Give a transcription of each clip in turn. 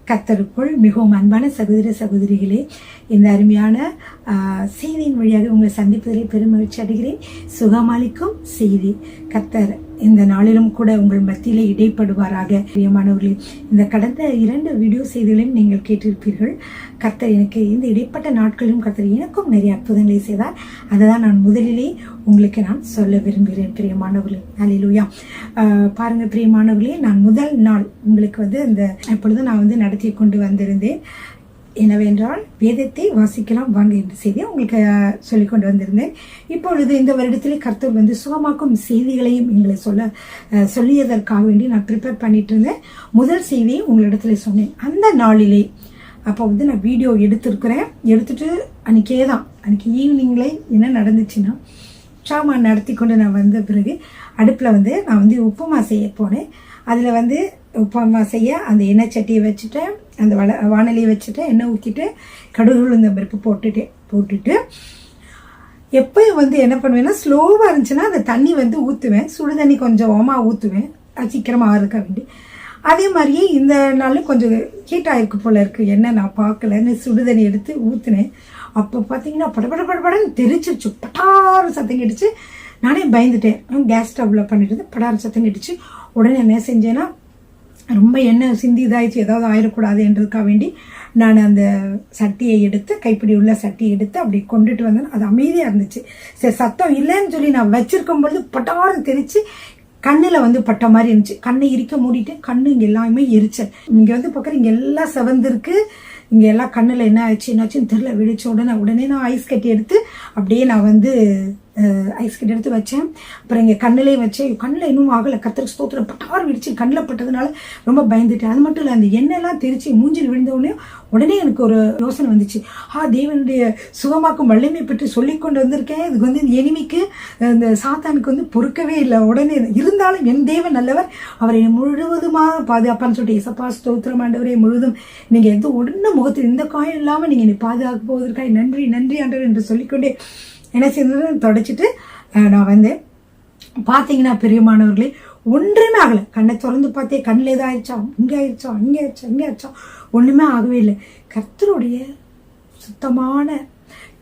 கர்த்தருக்குள் மிகவும் அன்பான சகோதர சகோதரிகளே, இந்த அருமையான செய்தியின் வழியாக உங்களை சந்திப்பதிலே பெருமகிழ்ச்சி அடைகிறேன். சுகமளிக்கும் செய்தி. கர்த்தர் இந்த நாளிலும் கூட உங்கள் மத்தியிலே இடைப்படுவாராக. பிரியமானவர்களே, இந்த கடந்த 2 வீடியோ செய்திகளையும் நீங்கள் கேட்டிருப்பீர்கள். கர்த்தர் எனக்கு இந்த இடைப்பட்ட நாட்களிலும் கர்த்தர் எனக்கும் நிறைய அற்புதங்களை செய்தார். அதுதான் நான் முதலிலே உங்களுக்கு நான் சொல்ல விரும்புகிறேன். பிரியமானவர்களே, அல்லேலூயா. பாருங்க பிரியமானவர்களே, நான் முதல் நாள் உங்களுக்கு இந்த இப்பொழுது நான் நடத்தி கொண்டு வந்திருந்தேன். என்னவென்றால் வேதத்தை வாசிக்கலாம் வாங்க என்ற செய்தியை உங்களுக்கு சொல்லிக் கொண்டு வந்திருந்தேன். இப்பொழுது இந்த வருடத்திலே கர்த்தர் சுகமாக்கும் செய்திகளையும் எங்களை சொல்லியதற்காக வேண்டி நான் ப்ரிப்பேர் பண்ணிட்டு இருந்தேன். முதல் செய்தியை உங்களிடத்துல சொன்னேன். அந்த நாளிலே அப்போ நான் வீடியோ எடுத்துட்டு அன்னைக்கு ஈவினிங்ல என்ன நடந்துச்சுன்னா, சாமான் நடத்தி கொண்டு நான் வந்த பிறகு அடுப்பில் நான் உப்புமா செய்ய போனேன். அதில் உப்புமா செய்ய அந்த எண்ணெய் சட்டியை வச்சுட்டேன், அந்த வானலியை வச்சுட்டு எண்ணெய் ஊற்றிட்டு கடுகு உளுந்த பருப்பு போட்டுட்டு எப்பயும் என்ன பண்ணுவேன்னா, ஸ்லோவாக இருந்துச்சுன்னா அந்த தண்ணி ஊற்றுவேன். சுடு தண்ணி கொஞ்சம் ஊற்றுவேன், சீக்கிரமாக இருக்க வேண்டி. அதே மாதிரியே இந்த நாள் கொஞ்சம் ஹீட் ஆகிருக்கு போல இருக்குது, என்ன நான் பார்க்கலன்னு சுடுதண்ணி எடுத்து ஊற்றுனேன். அப்போ பார்த்தீங்கன்னா படபடன்னு தெரிச்சிருச்சு, பட்டாறு சத்தம் கேட்டுச்சு. நானே பயந்துட்டேன். கேஸ் ஸ்டவ்வில் பண்ணிட்டு படாறு சத்தம் கேட்டுச்சு. உடனே என்ன செஞ்சேன்னா, ரொம்ப எண்ணெய் சிந்தி இதாகிடுச்சு, ஏதாவது ஆயிடக்கூடாது என்றதுக்காக வேண்டி நான் அந்த சட்டியை எடுத்து, கைப்பிடி உள்ள சட்டியை எடுத்து அப்படி கொண்டுட்டு வந்தேன். அது அமைதியாக இருந்துச்சு. சரி, சத்தம் இல்லைன்னு சொல்லி நான் வச்சிருக்கும் பொழுது பட்டாரம் தெரிச்சு கண்ணில் பட்ட மாதிரி இருந்துச்சு. கண்ணை இறுக்க மூடிட்டு கண்ணு இங்கே எல்லாமே எரிச்சல். இங்கே பார்க்குறேன், இங்கே எல்லாம் செவந்திருக்கு. இங்கே எல்லாம் கண்ணில் என்னாச்சுன்னு தெரியல. வெடிச்ச உடனே நான் ஐஸ் கட்டி எடுத்து அப்படியே நான் ஐஸ் கட்டி எடுத்து வச்சேன். அப்புறம் இங்கே கண்ணிலையும் வச்சேன். கண்ணில் இன்னும் ஆகலை. கர்த்தருக்கு ஸ்தோத்திரம். பட்டார் விடிச்சு கண்ணில் பட்டதுனால ரொம்ப பயந்துட்டேன். அது மட்டும் இல்லை, அந்த எண்ணெய்லாம் தெரிச்சு மூஞ்சில் விழுந்தவுடனே உடனே எனக்கு ஒரு யோசனை வந்துச்சு. தேவனுடைய சுகமாக்கும் வல்லமை பற்றி சொல்லி கொண்டு வந்திருக்கேன். இதுக்கு எனிமிக்கு இந்த சாத்தானுக்கு பொறுக்கவே இல்லை. உடனே இருந்தாலும் என் தேவன் நல்லவர், அவரை முழுவதுமாக பாதுகாப்பான்னு சொல்லிட்டு, எசப்பா ஸ்தோத்திரம் ஆண்டவரே, முழுவதும் நீங்கள் ஒன்றும் முகத்தில் இந்த காயம் இல்லாமல் நீங்கள் என்னை பாதுகாக்க போவதற்காக நன்றி நன்றி ஆண்டவர் என்று சொல்லிக்கொண்டே என்ன செய்தது, தொடச்சிட்டு நான் பார்த்தீங்கன்னா பிரியமானவர்களே, ஒன்றுமே ஆகலை. கண்ணை திறந்து பார்த்தே கண்ணில் ஏதோ ஆயிடுச்சா, இங்கே ஆயிடுச்சா, ஒன்றுமே ஆகவே இல்லை. கர்த்தருடைய சுத்தமான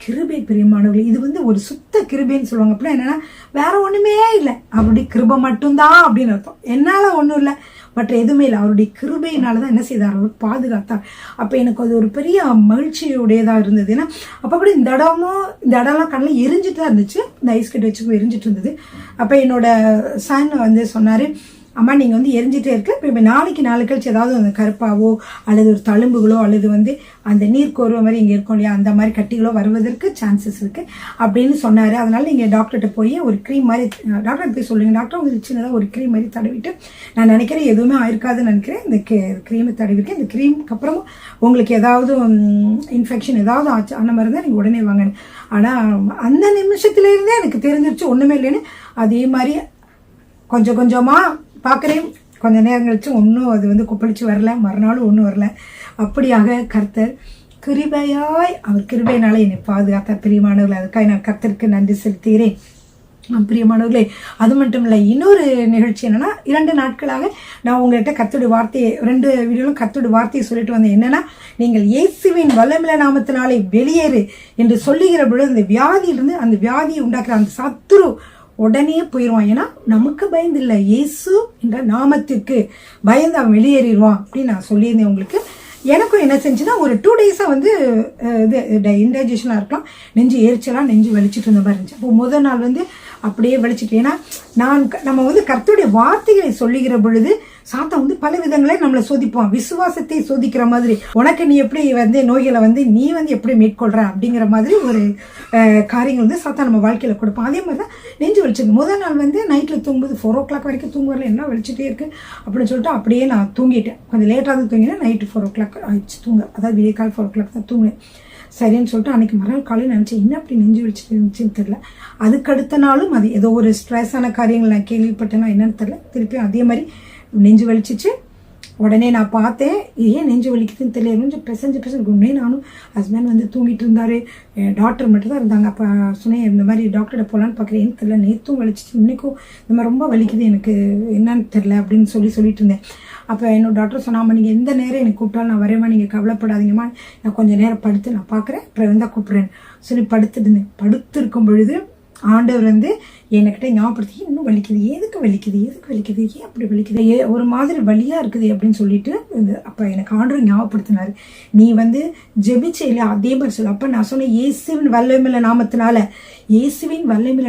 கிருபை பிரியமானவர்களே. இது ஒரு சுத்த கிருபைன்னு சொல்லுவாங்க. அப்படின்னா என்னன்னா, வேற ஒன்றுமே இல்லை, அப்படி கிருபை மட்டும்தான் அப்படின்னு அர்த்தம். என்னால் ஒன்றும் இல்லை, மற்ற எதுவுமே இல்லை. அவருடைய கிருபையினால தான் என்ன செய்தார், அவர் பாதுகாத்தார். அப்போ எனக்கு அது ஒரு பெரிய மகிழ்ச்சியுடையதாக இருந்தது. ஏன்னா அப்போ கூட இந்த இடம்லாம் கண்ணில் எரிஞ்சிட்டு தான் இருந்துச்சு. இந்த ஐஸ் கட்டி வச்சு எரிஞ்சிட்டு இருந்தது. அப்போ என்னோட சன் சொன்னார், அம்மா நீங்கள் எரிஞ்சிட்டே இருக்கு, இப்போ நாளைக்கு கழிச்சு ஏதாவது அந்த கருப்பாவோ அல்லது ஒரு தழும்புகளோ அல்லது அந்த நீர் கோர்வை மாதிரி இங்கே இருக்கும் இல்லையா, அந்த மாதிரி கட்டிகளோ வருவதற்கு சான்சஸ் இருக்குது அப்படின்னு சொன்னார். அதனால் நீங்கள் டாக்டர்கிட்ட போய் ஒரு க்ரீம் மாதிரி, டாக்டர் போய் சொல்லுங்கள், டாக்டர் உங்களுக்கு சின்னதாக ஒரு க்ரீம் மாதிரி தடவிட்டு, நான் நினைக்கிறேன் எதுவுமே ஆயிருக்காதுன்னு நினைக்கிறேன், இந்த க்ரீமை தடவிருக்கேன், இந்த க்ரீமுக்கு அப்புறமும் உங்களுக்கு ஏதாவது இன்ஃபெக்ஷன் ஏதாவது ஆச்சு அந்த மாதிரி தான் நீங்கள் உடனே வாங்க. ஆனால் அந்த நிமிஷத்துலேருந்தே எனக்கு தெரிஞ்சிருச்சு ஒன்றுமே இல்லைன்னு. அதே மாதிரி கொஞ்சம் கொஞ்சமாக பார்க்குறேன். கொஞ்ச நேரம் கழிச்சு ஒன்றும் அது கொப்பளிச்சு வரல, மறுநாளும் ஒன்றும் வரல. அப்படியாக கர்த்தர் கிருபையாய், அவர் கிருபையினால என்னை பாதுகாத்தார். பிரியமானவர்களே, அதுக்காக நான் கர்த்தருக்கு நன்றி செலுத்துகிறேன். பிரியமானவர்களே, அது மட்டும் இல்லை, இன்னொரு நிகழ்ச்சி என்னன்னா, 2 நாட்களாக நான் உங்கள்கிட்ட கர்த்தருடைய வார்த்தையை 2 வீடியோலும் கர்த்தருடைய வார்த்தையை சொல்லிட்டு வந்தேன். என்னன்னா, நீங்கள் இயேசுவின் வல்லமையுள்ள நாமத்தினாலே வெளியேறு என்று சொல்லுகிற பொழுது அந்த வியாதியிலிருந்து, அந்த வியாதியை உண்டாக்குற அந்த சத்துரு உடனே போயிடுவான். ஏன்னா நமக்கு பயந்து இல்லை, இயேசு என்ற நாமத்திற்கு பயந்து அவன் வெளியேறிடுவான் அப்படின்னு நான் சொல்லியிருந்தேன் உங்களுக்கு. எனக்கும் என்ன செஞ்சுன்னா, ஒரு 2 டேஸாக இது இன்டைஜஷனாக இருக்கலாம், நெஞ்சு எரிச்சலாம், நெஞ்சு வலிச்சிட்டு இருந்த மாதிரி இருந்துச்சு. அப்போ முதல் நாள் அப்படியே வலிச்சிட்டு, ஏன்னா நம்ம கர்த்தருடைய வார்த்தைகளை சொல்லுகிற பொழுது சாத்தான் பல விதங்களை நம்மளை சோதிப்பான். விசுவாசத்தை சோதிக்கிற மாதிரி, உனக்கு நீ எப்படி நோய்களை நீ எப்படி மேற்கொள்ற அப்படிங்கிற மாதிரி ஒரு காரியங்கள் சாத்தான் நம்ம வாழ்க்கையில கொடுப்பான். அதே மாதிரி தான் நெஞ்சு வலிச்சிருக்கு. முதல் நாள் நைட்டில் தூங்கும்போது 4 o'clock வரைக்கும் தூங்குறல, என்ன வலிச்சுட்டே இருக்கு அப்படின்னு சொல்லிட்டு அப்படியே நான் தூங்கிட்டேன். கொஞ்சம் லேட்டாக தான் தூங்கினேன். நைட்டு 4 o'clock ஆயிடுச்சு தூங்க, அதாவது விடிய கால் 4 o'clock தான் தூங்கினேன். சரின்னு சொல்லிட்டு அன்றைக்கி மறுநாள் காலையில் நினச்சேன், என்ன அப்படி நெஞ்சு வலிச்சுட்டு இருந்துச்சுன்னு தெரியல. அதுக்கு அடுத்த நாளும் அது ஏதோ ஒரு ஸ்ட்ரெஸ்ஸான காரியங்கள் நான் கேள்விப்பட்டேன்னா என்னன்னு தெரியல, திருப்பியும் அதே மாதிரி நெஞ்சு வலிச்சிச்சு. உடனே நான் பார்த்தேன், ஏன் நெஞ்சு வலிக்குதுன்னு தெரியல, கொஞ்சம் பிசைஞ்சு உடனே நானும் ஹஸ்பண்ட் வந்து தூங்கிட்டு இருந்தார், டாக்டர் மட்டும் தான் இருந்தாங்க. அப்போ சொன்னேன், இந்த மாதிரி டாக்டர்கிட்ட போகலான்னு பார்க்குறேன், ஏன்னு தெரியல, நேற்றும் வலிச்சிட்டு இன்றைக்கும் இந்த மாதிரி ரொம்ப வலிக்குது, எனக்கு என்னன்னு தெரில அப்படின்னு சொல்லிட்டு இருந்தேன். அப்போ என்னோட டாக்டர் சொன்னாமல், நீங்கள் எந்த நேரம் எனக்கு கூப்பிட்டாலும் நான் வரேம்மா, நீங்கள் கவலைப்படாதீங்கம்மா, நான் கொஞ்சம் நேரம் படுத்து நான் பார்க்குறேன், அப்புறம் வந்தால் கூப்பிட்றேன் சொல்லி படுத்துட்டு இருந்தேன். படுத்திருக்கும் பொழுது ஆண்டவர் வந்து என்கிட்ட ஞாபகப்படுத்தி, இன்னும் வலிக்குது, எதுக்கு வலிக்குது, ஏன் அப்படி வலிக்குது, ஒரு மாதிரி வலியாக இருக்குது அப்படின்னு சொல்லிட்டு அப்போ எனக்கு ஆண்டவர் ஞாபகப்படுத்தினார், நீ வந்து ஜெபிச்சையில் அதே மாதிரி சொல்லு. அப்போ நான் சொன்னேன், இயேசுவின் வல்லமையுள்ள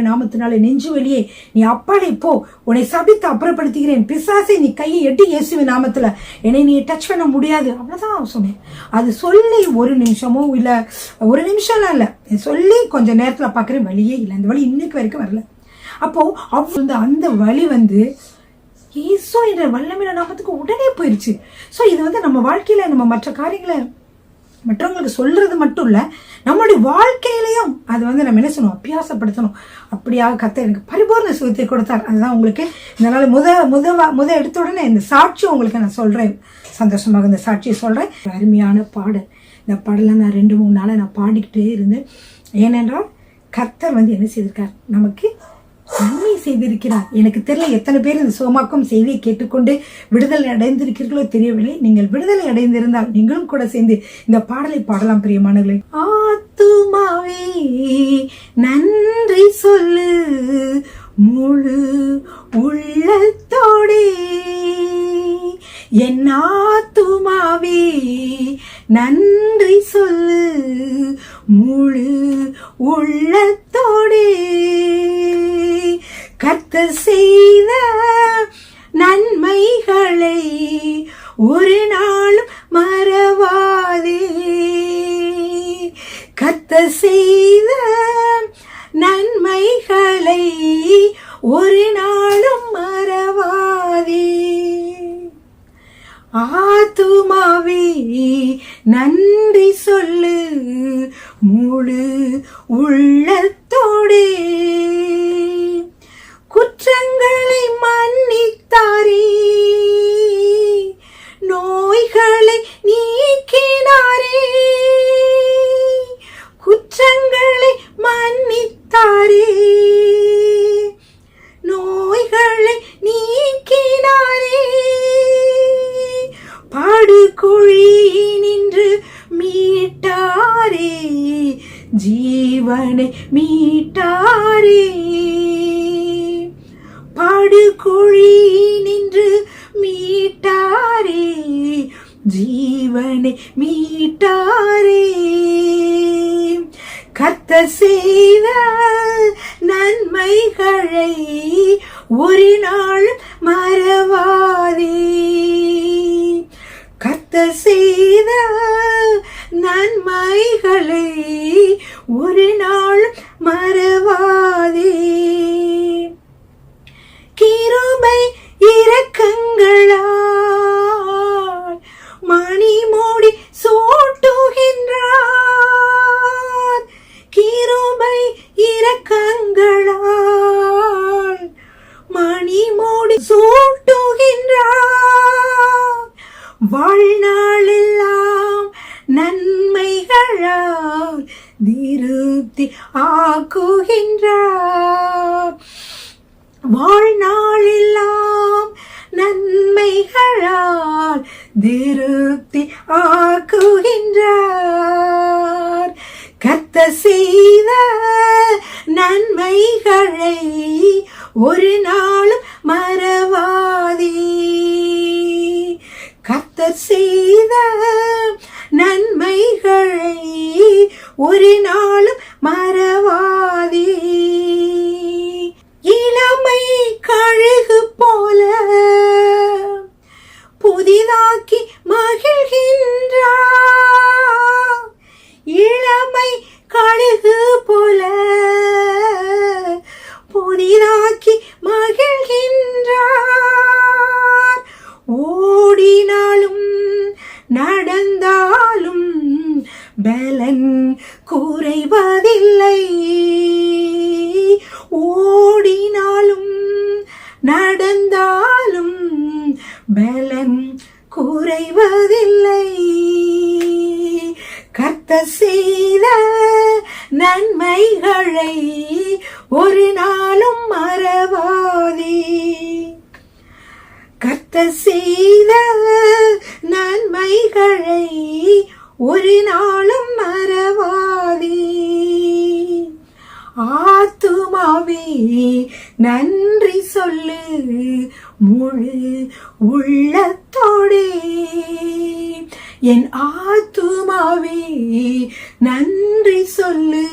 நாமத்தினால நெஞ்சு வலியே நீ அப்பாலே போ, உன்னை சபித்து அப்புறப்படுத்துகிறேன், பிசாசை நீ கையை எட்டி இயேசுவின் நாமத்தில் என்னை நீ டச் பண்ண முடியாது, அவ்வளோதான் சொன்னேன். அது சொல்லி ஒரு நிமிஷமோ இல்லை, ஒரு நிமிஷம்லாம் இல்லை, சொல்லி கொஞ்சம் நேரத்தில் பார்க்குறேன் வலியே இல்லை, அந்த வலி இன்னைக்கு வரைக்கும் வரல. அப்போ அந்த வலி வந்து இயேசு என்ற வல்லமையுள்ள நாமத்துக்கு உடனே போயிருச்சு. ஸோ இது வந்து நம்ம வாழ்க்கையில நம்ம மற்ற காரியங்களை மற்றவங்களுக்கு சொல்றது மட்டும் இல்ல, நம்மளுடைய வாழ்க்கையிலையும் அது வந்து நம்ம என்ன செய்யணும், அபியாசப்படுத்தணும். அப்படியாக கர்த்தர் எனக்கு பரிபூர்ண சுகத்தை கொடுத்தார். அதுதான் உங்களுக்கு இதனால முத எடுத்த உடனே இந்த சாட்சி உங்களுக்கு நான் சொல்றேன், சந்தோஷமாக இந்த சாட்சியை சொல்றேன். அருமையான பாடல். இந்த பாடலை நான் 2-3 நாளை நான் பாடிக்கிட்டே இருந்தேன். ஏனென்றால் கர்த்தர் வந்து என்ன செய்திருக்கார், நமக்கு நன்மை செய்திருக்கிறார். எனக்கு தெரியல எத்தனை பேர் இந்த சுகமாக்கும் செய்தியை கேட்டுக்கொண்டு விடுதலை அடைந்திருக்கிறீர்களோ தெரியவில்லை. நீங்கள் விடுதலை அடைந்திருந்தால் நீங்களும் கூட சேர்ந்து இந்த பாடலை பாடலாம் பிரியமானவர்களே. ஆத்துமாவே நன்றி சொல்லு முழு உள்ளத்தோடே, என் ஆத்துமாவே நன்றி சொல்லு முழு உள்ளத்தோடே, கர்த்தர் செய்த நன்மைகளை ஒரு நாளும் மறவாதே, கர்த்தர் செய்த நன்மைகளை ஒரு நாளும் மறவாதே, ஆத்துமாவே நன்றி சொல்லு முழு உள்ளத்தோடே, குற்றங்களை மன்னித்தாரே, நோய்களை நீக்கினாரே, குற்றங்களை மன்னித்தாரே, நோய்களை நீக்கினாரே, பாடுகுழி நின்று மீட்டாரே, ஜீவனை மீட்டாரே, பாடுகுழி நின்று மீட்டாரே, ஜீவனை மீட்டாரே, கர்த்தர் செய்த நன்மைகளை ஒரு நாள் மறவாதே, கர்த்தர் செய்த நன்மைகளை ஒரு நாள் மறவாதே, கிருபை இரக்கங்களால் மணி மூடி சூட்டுகின்றார், கிருபை இரக்கங்களால் மணி மூடி சூட்டுகின்றார், வாழ்நாளெல்லாம் நன்மைகளால் திருப்தி ஆக்குகின்றார், வாழ்நாளெல்லாம் நன்மைகளால் திருப்தி ஆக்குகின்றார், கர்த்தர் செய்த நன்மைகளை ஒரு நாளும் மறவாதே, கர்த்தர் செய்த நன்மைகளை ஒரு நாளும் மறவாதே, இளமை கழுகு போல புதிதாக்கி மகிழ்கின்றார், இளமை கழுகு போல புதிதாக்கி மகிழ்கின்றார், ஓடினாலும் நடந்தாலும் பலன் குறைவதில்லை, ஓடினாலும் நடந்தாலும் பலன் குறைவதில்லை. கர்த்தர் செய்த நன்மைகளை ஒரு நாளும் மறவாதே. கர்த்தர் செய்த நன்மைகளை ஒரு நாளும் மறவாதே. ஆத்துமாவே நன்றி சொல்லு முழு உள்ளத்தோடே. என் ஆத்துமாவே நன்றி சொல்லு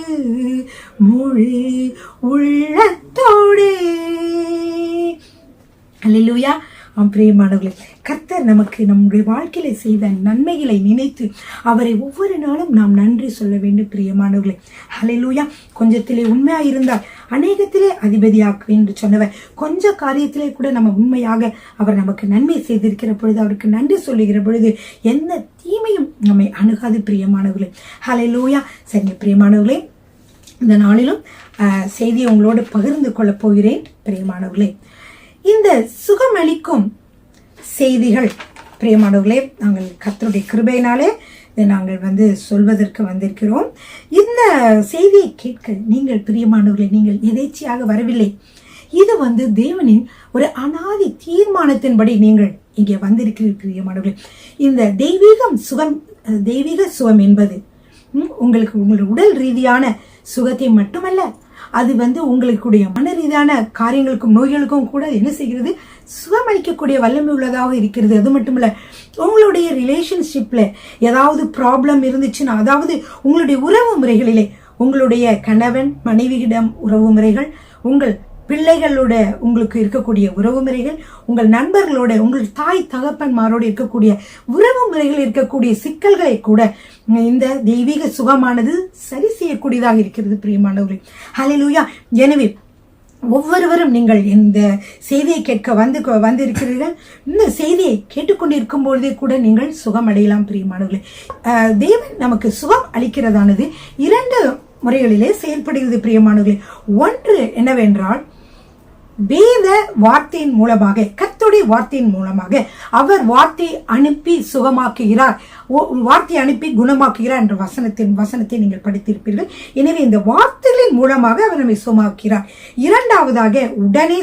முழு உள்ளத்தோடே. அல்லேலூயா. பிரியமானவர்களே, கர்த்தர் நமக்கு நம்முடைய வாழ்க்கையில செய்த நன்மைகளை நினைத்து அவரை ஒவ்வொரு நாளும் நாம் நன்றி சொல்ல வேண்டும். பிரியமானவர்களே, ஹல்லேலூயா. கொஞ்சத்திலே உண்மையா இருந்தால் அநேகத்திலே அதிபதியாக்குவேன் என்று சொன்னவர், கொஞ்ச காரியத்திலே கூட நம்ம உண்மையாக அவர் நமக்கு நன்மை செய்திருக்கிற பொழுது, அவருக்கு நன்றி சொல்லுகிற பொழுது எந்த தீமையும் நம்மை அணுகாது. பிரியமானவர்களே, ஹல்லேலூயா. சரிங்க பிரியமானவர்களே, இந்த நாளிலும் செய்தியை உங்களோடு பகிர்ந்து கொள்ள போகிறேன். பிரியமானவர்களே, இந்த சுகமளிக்கும் செய்திகள் பிரியமானவர்களே, நாங்கள் கர்த்தருடைய கிருபையினாலே இதை நாங்கள் சொல்வதற்கு வந்திருக்கிறோம். இந்த செய்தியை கேட்க நீங்கள் பிரியமானவர்களே, நீங்கள் எதேச்சையாக வரவில்லை. இது தேவனின் ஒரு அனாதி தீர்மானத்தின்படி நீங்கள் இங்கே வந்திருக்கிறீர்கள். பிரியமானவர்களே, இந்த தெய்வீக சுகம் என்பது உங்களுக்கு உங்களுடைய உடல் ரீதியான சுகத்தை மட்டுமல்ல, அது உங்களுடைய மன ரீதியான காரியங்களுக்கும் நோய்களுக்கும் கூட என்ன செய்கிறது, சுகமளிக்கக்கூடிய வல்லமை உள்ளதாக இருக்கிறது. அது மட்டும் இல்ல, உங்களுடைய ரிலேஷன்ஷிப்ல ஏதாவது ப்ராப்ளம் இருந்துச்சுன்னா, அதாவது உங்களுடைய உறவு முறைகளிலே, உங்களுடைய கணவன் மனைவியிடம் உறவு முறைகள், உங்கள் பிள்ளைகளோட உங்களுக்கு இருக்கக்கூடிய உறவு முறைகள், உங்கள் நண்பர்களோட, உங்கள் தாய் தகப்பன்மாரோடு இருக்கக்கூடிய உறவு முறைகள் இருக்கக்கூடிய சிக்கல்களை கூட இந்த தெய்வீக சுகமானது சரி செய்யக்கூடியதாக இருக்கிறது. பிரியமானவர்களே, ஹல்லேலூயா. எனவே ஒவ்வொருவரும் நீங்கள் இந்த செய்தியை கேட்க வந்திருக்கிறீர்கள். இந்த செய்தியை கேட்டுக்கொண்டிருக்கும் பொழுதே கூட நீங்கள் சுகம் அடையலாம். பிரியமானவர்களே, தேவன் நமக்கு சுகம் அளிக்கிறதானது 2 முறைகளிலே செயல்படுகிறது. பிரியமானவர்களே, ஒன்று என்னவென்றால், வேத வார்த்தையின் மூலமாக, கர்த்தருடைய வார்த்தையின் மூலமாக அவர் வார்த்தை அனுப்பி சுகமாக்குகிறார், வார்த்தை அனுப்பி குணமாக்குகிறார் என்ற வசனத்தை நீங்கள் படித்திருப்பீர்கள். எனவே இந்த வார்த்தைகளின் மூலமாக அவர் நம்மை சுகமாக்குகிறார். இரண்டாவதாக உடனே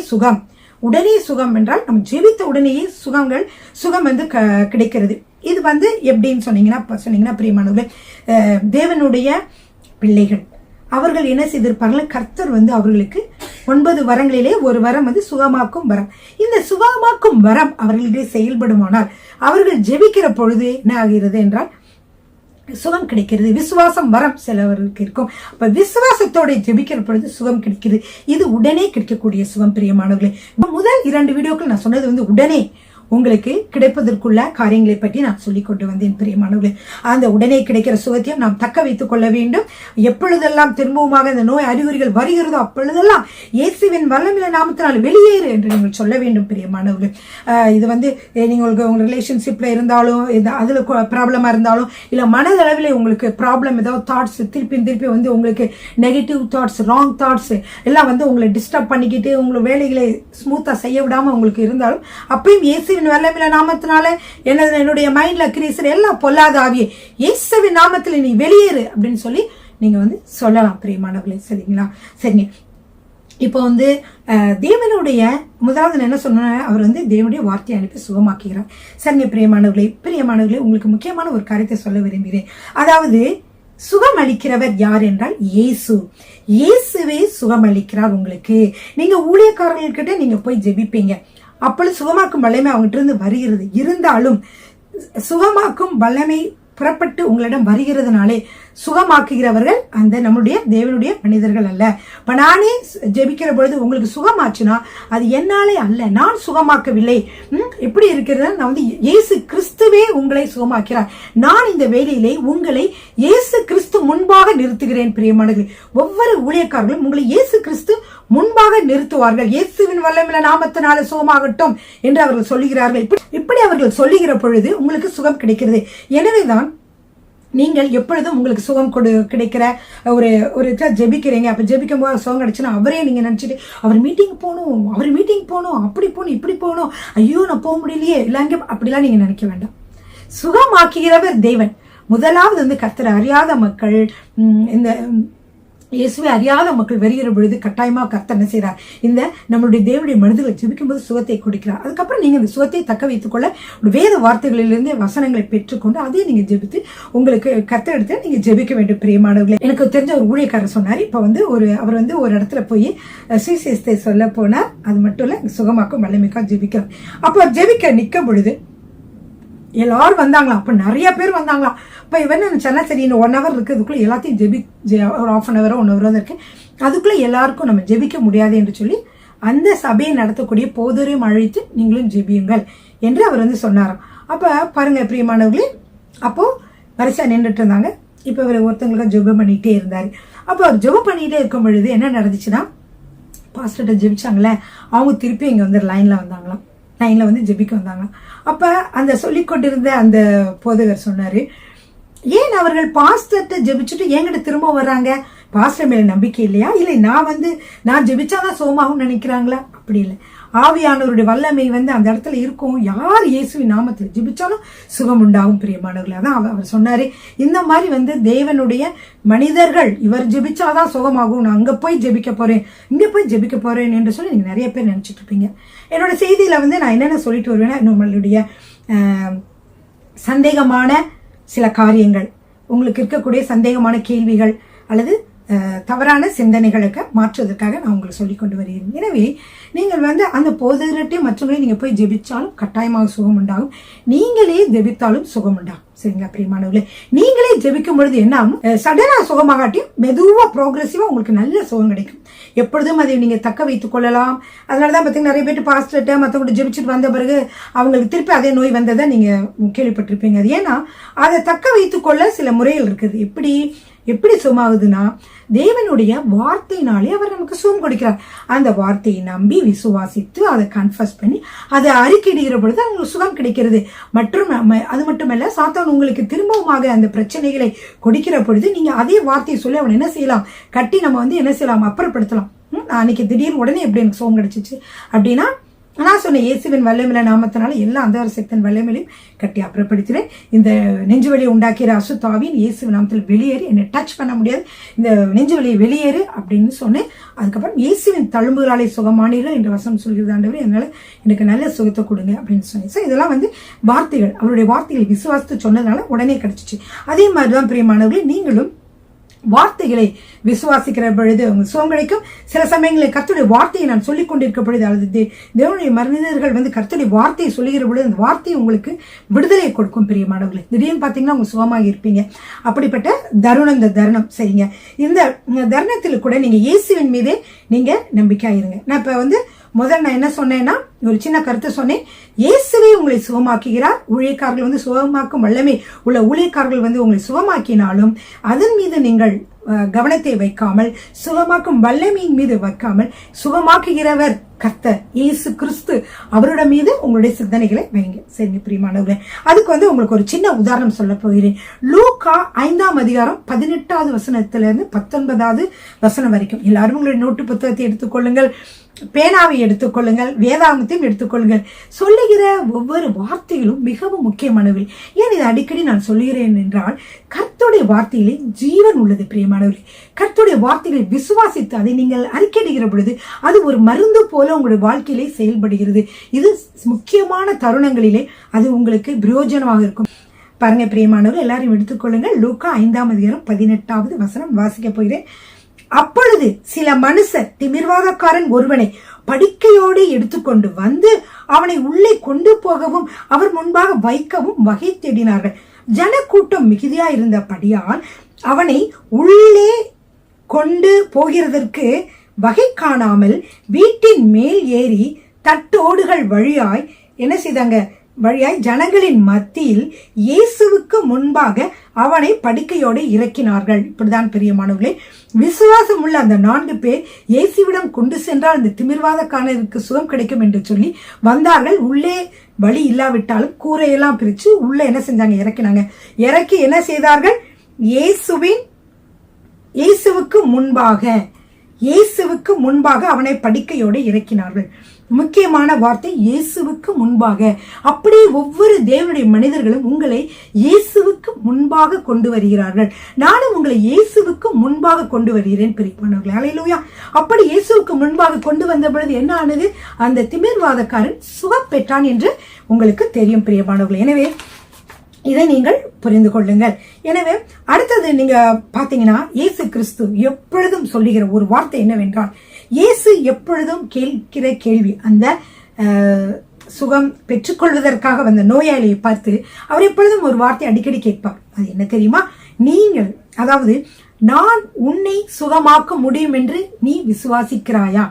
சுகம் என்றால் நம்ம ஜெபித்த உடனேயே சுகம் கிடைக்கிறது. இது எப்படின்னு சொன்னீங்கன்னா பிரியமானவர்களே, தேவனுடைய பிள்ளைகள் அவர்கள் என்ன செய்திருப்பார்கள், கர்த்தர் அவர்களுக்கு 9 வரங்களிலே ஒரு வரம் சுகமாக்கும் வரம். இந்த சுகமாக்கும் வரம் அவர்களிடையே செயல்படுமானால், அவர்கள் ஜெபிக்கிற பொழுது என்ன ஆகிறது என்றால் சுகம் கிடைக்கிறது. விசுவாசம் வரம் சிலவர்களுக்கு இருக்கும். அப்ப விசுவாசத்தோட ஜெபிக்கிற பொழுது சுகம் கிடைக்கிறது. இது உடனே கிடைக்கக்கூடிய சுகம். பிரியமானவர்களே, முதல் 2 வீடியோக்கள் நான் சொன்னது உடனே உங்களுக்கு கிடைப்பதற்குள்ள காரியங்களை பற்றி நான் சொல்லிக் கொண்டு வந்தேன். பிரியமானவர்களே, அந்த உடனே கிடைக்கிற சுகத்தையும் நாம் தக்க வைத்துக் கொள்ள வேண்டும். எப்பொழுதெல்லாம் திரும்பவுமாக இந்த நோய் அறிகுறிகள் வருகிறதோ அப்பொழுதெல்லாம் இயேசுவின் வல்லமையுள்ள நாமத்தினால் வெளியேறு என்று நீங்கள் சொல்ல வேண்டும். பிரியமானவர்களே, இது நீங்கள் உங்க ரிலேஷன்ஷிப்ல இருந்தாலும், அதுல ப்ராப்ளமா இருந்தாலும், இல்ல மனதளவில் உங்களுக்கு ப்ராப்ளம், ஏதாவது தாட்ஸ் திருப்பி உங்களுக்கு நெகட்டிவ் தாட்ஸ், ராங் தாட்ஸ் எல்லாம் உங்களை டிஸ்டர்ப் பண்ணிக்கிட்டு உங்களை வேலைகளை ஸ்மூத்தா செய்ய விடாம உங்களுக்கு இருந்தாலும், அப்பயும் இயேசு வல்லமையுள்ள நாமத்தினால என்னுடைய மைண்ட்ல கிரீசர் எல்லாம் பொல்லாத ஆவியே இயேசுவின் நாமத்தில் நீ வெளியேறு அப்படின்னு சொல்லி நீங்க சொல்லலாம். பிரியமானவர்களே, சரிங்களா? சரிங்க. இப்போ தேவனுடைய முதலாவது என்ன சொன்ன, அவர் தேவனுடைய வார்த்தையை அனுப்பி சுகமாக்குகிறார். சரிங்க பிரியமானவர்களே, உங்களுக்கு முக்கியமான ஒரு காரியத்தை சொல்ல விரும்புகிறேன். அதாவது சுகம் அளிக்கிறவர் யார் என்றால் இயேசுவே சுகம் அளிக்கிறார். உங்களுக்கு நீங்க ஊழியக்காரர்கள்கிட்ட நீங்க போய் ஜெபிப்பீங்க, அப்பொழுது சுகமாக்கும் வல்லமை அவங்ககிட்ட இருந்து வருகிறது. இருந்தாலும் சுகமாக்கும் வல்லமை புறப்பட்டு உங்களிடம் வருகிறதுனாலே சுகமாக்குகிறவர்கள் அந்த நம்முடைய தேவனுடைய மனிதர்கள் அல்ல. இப்ப நானே ஜெபிக்கிற பொழுது உங்களுக்கு சுகமாச்சுன்னா அது என்னாலே அல்ல, நான் சுகமாக்கவில்லை. எப்படி இருக்கிறது, நான் இயேசு கிறிஸ்துவே உங்களை சுகமாக்கிறார். நான் இந்த வேளையிலே உங்களை இயேசு கிறிஸ்து முன்பாக நிறுத்துகிறேன். பிரியமானவர்களே, ஒவ்வொரு ஊழியக்காரர்களும் உங்களை இயேசு கிறிஸ்து முன்பாக நிறுத்துவார்கள். இயேசுவின் வல்லமையுள்ள நாமத்தினால சுகமாகட்டும் என்று அவர்கள் சொல்லுகிறார்கள். இப்படி அவர்கள் சொல்லுகிற பொழுது உங்களுக்கு சுகம் கிடைக்கிறது. எனவேதான் நீங்கள் எப்பொழுதும் உங்களுக்கு சுகம் கிடைக்கிற ஒரு ஒரு ஜெபிக்கிறீங்க. அப்போ ஜெபிக்கும் போது சுகம் கிடைச்சுன்னா அவரே நீங்கள் நினச்சிட்டு அவர் மீட்டிங் போகணும் அப்படி போகணும் இப்படி போகணும், ஐயோ நான் போக முடியலையே இல்லைங்க, அப்படிலாம் நீங்கள் நினைக்க வேண்டாம். சுகமாக்குகிறவர் தேவன். முதலாவது கர்த்தரை அறியாத மக்கள், இந்த இயேசுவை அறியாத மக்கள் வருகிற பொழுது கட்டாயமாக கர்த்தர் என்ன செய்கிறார், இந்த நம்மளுடைய தேவனுடைய மனிதர்களை ஜெபிக்கும் போது சுகத்தை கொடுக்கிறார். அதுக்கப்புறம் நீங்கள் இந்த சுகத்தை தக்க வைத்துக்கொள்ள வேத வார்த்தைகளிலிருந்து வசனங்களை பெற்றுக்கொண்டு அதையும் நீங்கள் ஜெபித்து உங்களுக்கு கர்த்தர் எடுத்து நீங்கள் ஜெபிக்க வேண்டும். பிரியமானவர்களே, எனக்கு தெரிஞ்ச ஒரு ஊழியக்காரர் சொன்னார், இப்போ அவர் ஒரு இடத்துல போய் சுவிசேஷத்தை சொல்ல போனார். அது மட்டும் இல்லை, சுகமாக்கும் வல்லமைக்காக ஜெபிக்கிறார். அப்போ ஜெபிக்க நிற்கும் பொழுது எல்லாரும் வந்தாங்களாம். அப்போ நிறைய பேர் வந்தாங்களாம். இப்போ இவன் நினச்சானா சரி, இன்னும் 1 hour இருக்கிறதுக்குள்ளே எல்லாத்தையும் ஒரு 1/2 hour 1 hour இருக்கு, அதுக்குள்ளே எல்லாருக்கும் நம்ம ஜெபிக்க முடியாது என்று சொல்லி அந்த சபையை நடத்தக்கூடிய போதரையும் அழைத்து நீங்களும் ஜெபியுங்கள் என்று அவர் சொன்னாராம். அப்போ பாருங்க பிரியமானவர்களே, அப்போது வரிசையாக நின்றுட்டு இருந்தாங்க. இப்போ இவர் ஒருத்தங்களுக்கு ஜெபம் பண்ணிகிட்டே இருந்தார். அப்போ அவர் ஜெபம் பண்ணிகிட்டே இருக்கும் பொழுது என்ன நடந்துச்சுன்னா, பாஸ்டர்கிட்ட ஜெபிச்சாங்களே அவங்க திருப்பி இங்கே லைனில் வந்தாங்களாம். லைனில் ஜெபிக்க வந்தாங்க. அப்போ அந்த சொல்லி கொண்டிருந்த அந்த போதகர் சொன்னார், ஏன் அவர்கள் பாஸ்டர்கிட்ட ஜெபிச்சுட்டு என்கிட்ட திரும்ப வர்றாங்க? பாஸ்டர் மேலே நம்பிக்கை இல்லையா? இல்லை நான் ஜெபிச்சாதான் சோமாகும் நினைக்கிறாங்களா? அப்படி இல்லை. ஆவியானவருடைய வல்லமை அந்த இடத்துல இருக்கும். யார் இயேசுவின் நாமத்தில் ஜெபிச்சாலும் சுகம் உண்டாகும். பிரியமானவர்களே, அதான் அவர் சொன்னாரு, இந்த மாதிரி தேவனுடைய மனிதர்கள் இவர் ஜெபிச்சாதான் சுகமாகும், நான் அங்கே போய் ஜெபிக்க போறேன், இங்கே போய் ஜெபிக்க போறேன் என்று சொல்லி நீங்க நிறைய பேர் நினைச்சிட்டு இருப்பீங்க. என்னோட செய்தியில நான் என்னென்ன சொல்லிட்டு வருவேன்னா, நம்மளுடைய சந்தேகமான சில காரியங்கள், உங்களுக்கு இருக்கக்கூடிய சந்தேகமான கேள்விகள் அல்லது தவறான சிந்தனைகளுக்கு மாற்றுவதற்காக நான் உங்களுக்கு சொல்லி கொண்டு வருகிறேன். எனவே நீங்கள் அந்த போதகர்கிட்டையும் மற்றவங்களையும் நீங்கள் போய் ஜெபிச்சாலும் கட்டாயமாக சுகம் உண்டாகும், நீங்களே ஜெபித்தாலும் சுகம் உண்டாகும். சரிங்களா பிரியமானவர்களே, நீங்களே ஜெபிக்கும் பொழுது என்ன ஆகும், சடனா சுகமாகாட்டியும் மெதுவாக ப்ரோக்ரெசிவாக உங்களுக்கு நல்ல சுகம் கிடைக்கும். எப்பொழுதும் அதை நீங்கள் தக்க வைத்துக் கொள்ளலாம். அதனால தான் பார்த்தீங்கன்னா நிறைய பேர் பாஸ்டர்கிட்ட மற்றவங்க ஜெபிச்சுட்டு வந்த பிறகு அவங்களுக்கு திருப்பி அதே நோய் வந்ததை நீங்கள் கேள்விப்பட்டிருப்பீங்க. அது ஏன்னா அதை தக்க வைத்துக்கொள்ள சில முறைகள் இருக்குது. எப்படி சுகமாகுதுன்னா, தேவனுடைய வார்த்தையினாலே அவர் நமக்கு சுகம் கொடுக்கிறார். அந்த வார்த்தையை நம்பி விசுவாசித்து அதை கன்ஃபஸ் பண்ணி அதை அறிக்கையிடுகிற பொழுது அவங்களுக்கு சுகம் கிடைக்கிறது. அது மட்டுமல்ல, சாத்தான் உங்களுக்கு திரும்பவுமாக அந்த பிரச்சனைகளை கொடுக்கிற பொழுது நீங்க அதே வார்த்தையை சொல்லி அவன் என்ன செய்யலாம், கட்டி நம்ம என்ன செய்யலாம், அப்புறப்படுத்தலாம். அன்னைக்கு திடீர்னு உடனே எப்படி எனக்கு சுகம் கிடைச்சிச்சு அப்படின்னா, நான் சொன்னேன், இயேசுவின் வல்லமையில நாமத்தினால எல்லா அந்த சக்தியின் வல்லமையிலையும் கட்டி அப்புறப்படுத்தினேன். இந்த நெஞ்சு வலியை உண்டாக்கிற அசுத்தாவின் இயேசுவின் நாமத்தில் வெளியேறி, என்னை டச் பண்ண முடியாது, இந்த நெஞ்சு வலியை வெளியேறு அப்படின்னு சொன்னேன். அதுக்கப்புறம் இயேசுவின் தழும்புகளாலே சுகமானீர்கள் என்று வசனம் சொல்கிறது ஆண்டவரே, அதனால எனக்கு நல்ல சுகத்தை கொடுங்க அப்படின்னு சொன்னேன். ஸோ இதெல்லாம் வார்த்தைகள், அவருடைய வார்த்தைகளை விசுவாசித்து சொன்னதுனால உடனே கிடைச்சிச்சு. அதே மாதிரிதான் பிரியமானவர்களே, நீங்களும் வார்த்தைகளை விசுவாசிக்கிற பொழுது அவங்க சுகம் கிடைக்கும். சில சமயங்களில் கர்த்தருடைய வார்த்தையை நான் சொல்லிக் கொண்டிருக்க பொழுது அல்லது தேவனுடைய மனிதர்கள் கர்த்தருடைய வார்த்தையை சொல்லுகிற பொழுது அந்த வார்த்தையை உங்களுக்கு விடுதலையை கொடுக்கும். பிரியமானவர்களே, திடீர்னு பார்த்தீங்கன்னா அவங்க சுகமாக இருப்பீங்க. அப்படிப்பட்ட இந்த தருணம் சரிங்க. இந்த தருணத்தில் கூட நீங்க இயேசுவின் மீதே நீங்க நம்பிக்கையாயிருங்க. நான் இப்ப முதல் நான் என்ன சொன்னேன்னா, ஒரு சின்ன கருத்தை சொன்னேன். இயேசுவே உங்களை சுகமாக்குகிறார். ஊழியக்காரர்கள் சுகமாக்கும் வல்லமை உள்ள ஊழியக்காரர்கள் உங்களை சுகமாக்கினாலும் அதன் மீது நீங்கள் கவனத்தை வைக்காமல், சுகமாக்கும் வல்லமையின் மீது வைக்காமல், சுகமாக்குகிறவர் கர்த்தர் இயேசு கிறிஸ்து, அவரோட மீது உங்களுடைய சிந்தனைகளை வைங்க. சரிங்க பிரியமானவர்களே, அதுக்கு உங்களுக்கு ஒரு சின்ன உதாரணம் சொல்ல போகிறேன். லூக்கா 5ஆம் அதிகாரம் 18வது வசனத்திலிருந்து 19வது வசனம் வரைக்கும் எல்லாரும் உங்களுடைய நோட்டு புத்தகத்தை எடுத்துக்கொள்ளுங்கள், பேனாவை எடுத்துக்கொள்ளுங்கள், வேதாகமத்தையும் எடுத்துக்கொள்ளுங்கள். சொல்லுகிற ஒவ்வொரு வார்த்தைகளும் மிகவும் முக்கியமானவை. ஏன் இதை அடிக்கடி நான் சொல்லுகிறேன் என்றால், கர்த்தருடைய வார்த்தையிலே ஜீவன் உள்ளது. பிரியமானவர்களே, கர்த்தருடைய வார்த்தைகளை விசுவாசித்து அதை நீங்கள் அறிக்கையிடுகிற பொழுது அது ஒரு மருந்து போல உங்களுடைய வாழ்க்கையிலே செயல்படுகிறது. இது முக்கியமான தருணங்களிலே அது உங்களுக்கு பிரயோஜனமாக இருக்கும். பாருங்க பிரியமானவர்கள், எல்லாரும் எடுத்துக்கொள்ளுங்கள். லூக்கா 5ஆம் அதிகாரம் 18வது வசனம் வாசிக்க போகிறேன். அப்பொழுது சில மனுஷர் திமிர்வாதக்காரன் ஒருவனை படுக்கையோடு எடுத்துக்கொண்டு அவனை உள்ளே கொண்டு போகவும் அவர் முன்பாக வைக்கவும் வகை தேடினார்கள். ஜனக்கூட்டம் மிகுதியா இருந்தபடியால் அவனை உள்ளே கொண்டு போகிறதற்கு வகை காணாமல் வீட்டின் மேல் ஏறி தட்டோடுகள் வழியாய் என்ன செய்தாங்க, வழியாய் ஜனங்களின் மத்தியில் இயேசுவுக்கு முன்பாக அவனை படுக்கையோடு இறக்கினார்கள். இப்படிதான் பிரியமானவர்களே, விசுவாசம் உள்ள அந்த 4 பேர் இயேசுவிடம் கொண்டு சென்றால் அந்த திமிர்வாதக்காரருக்கு சுகம் கிடைக்கும் என்று சொல்லி வந்தார்கள். உள்ளே வழி இல்லாவிட்டாலும் கூரையெல்லாம் பிரிச்சு உள்ள என்ன செஞ்சாங்க, இறக்கினாங்க. இறக்கி என்ன செய்தார்கள், இயேசுவுக்கு முன்பாக அவனை படுக்கையோடு இறக்கினார்கள். முக்கியமான வார்த்தை இயேசுவுக்கு முன்பாக. அப்படியே ஒவ்வொரு தேவனுடைய மனிதர்களும் உங்களை இயேசுவுக்கு முன்பாக கொண்டு வருகிறார்கள். நானும் உங்களை இயேசுவுக்கு முன்பாக கொண்டு வருகிறேன் பிரியமானவர்களே. அல்லேலூயா. அப்படி இயேசுவுக்கு முன்பாக கொண்டு வந்த பொழுது என்ன ஆனது, அந்த திமிர்வாதக்காரன் சுகம் பெற்றான் என்று உங்களுக்கு தெரியும் பிரியமானவர்களே. எனவே இதை நீங்கள் புரிந்து கொள்ளுங்கள். எனவே அடுத்தது நீங்க பாத்தீங்கன்னா, இயேசு கிறிஸ்து எப்பொழுதும் சொல்லுகிற ஒரு வார்த்தை என்னவென்றால், இயேசு எப்பொழுதும் கேட்கிற கேள்வி, அந்த சுகம் பெற்றுக்கொள்வதற்காக வந்த நோயாளியை பார்த்து அவர் எப்பொழுதும் ஒரு வார்த்தை அடிக்கடி கேட்பார். அது என்ன தெரியுமா, நீங்கள், அதாவது நான் உன்னை சுகமாக்க முடியும் என்று நீ விசுவாசிக்கிறாயா,